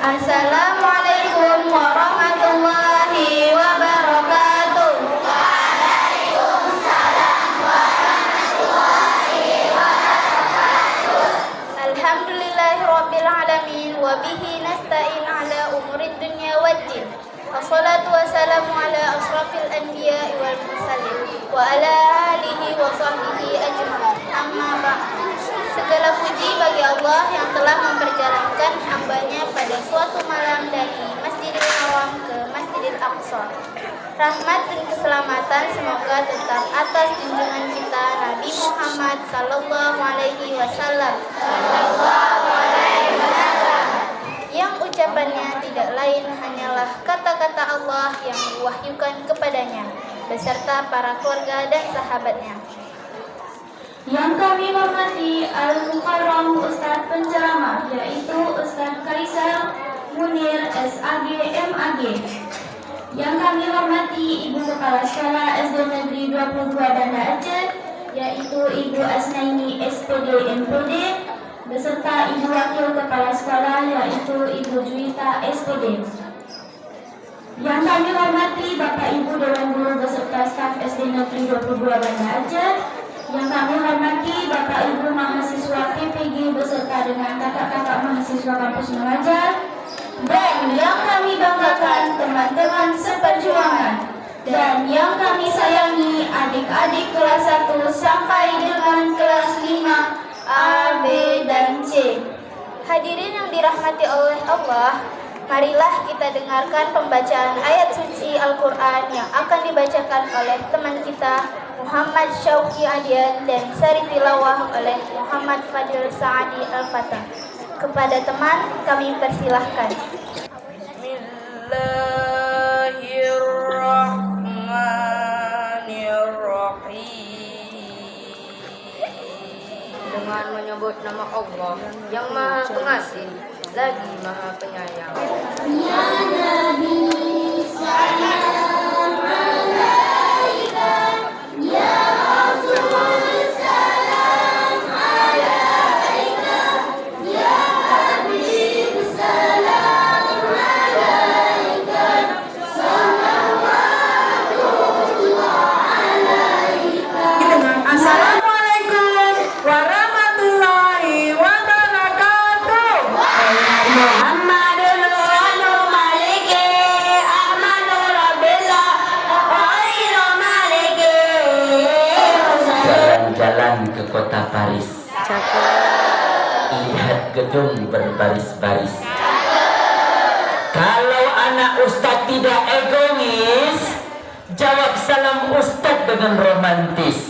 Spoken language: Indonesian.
Assalamualaikum warahmatullahi wabarakatuh. Waalaikumsalam warahmatullahi wabarakatuh. Alhamdulillahirabbil alamin wa bihi nasta'in ala umurid dunya waddin. Wassalatu wassalamu ala asrafil anbiya'i wal mursalin wa ala alihi wa sahbihi ajma'in. Amma ba'd. Segala puji bagi Allah yang telah memperjalankan hambanya pada suatu malam dari Masjidil Haram ke Masjidil Aqsa. Rahmat dan keselamatan semoga tetap atas junjungan kita Nabi Muhammad sallallahu alaihi wasallam. Yang ucapannya tidak lain hanyalah kata-kata Allah yang diwahyukan kepadanya beserta para keluarga dan sahabatnya. Yang kami hormati Al-Mukarram Ustadz penceramah, yaitu Ustadz Kaisar Munir SAG MAG. Yang kami hormati Ibu Kepala Sekolah SD Negeri 22 Banda Aceh, yaitu Ibu Asnaini SPD MPD, beserta Ibu Wakil Kepala Sekolah, yaitu Ibu Juwita SPD. Yang kami hormati Bapak Ibu Dewan Guru beserta staf SD Negeri 22 Banda Aceh. Yang kami hormati Bapak Ibu mahasiswa PPG beserta dengan kakak-kakak mahasiswa kampus mengajar. Dan yang kami banggakan teman-teman seperjuangan. Dan yang kami sayangi adik-adik kelas 1 sampai dengan kelas 5 A, B, dan C. Hadirin yang dirahmati oleh Allah, marilah kita dengarkan pembacaan ayat suci Al-Quran yang akan dibacakan oleh teman kita Muhammad Syauqi Adian dan sari tilawah oleh Muhammad Fadil Saadi Al-Fatah. Kepada teman kami persilahkan. Bismillahirrahmanirrahim. Dengan menyebut nama Allah yang Maha Pengasih lagi Maha Penyayang. Ya Nabi salam alaika, ya Rasul salam alaika, ya Habib salam alaika, salawatullah alaika. Assalamualaikum warahmatullahi wabarakatuh. Muhammadun Rasulullah Maliki Ahmadu Rabbillah Khairu Maliki. Jalan-jalan ke kota Paris, lihat gedung berbaris-baris. Kalau anak Ustadz tidak egois, jawab salam Ustadz dengan romantis.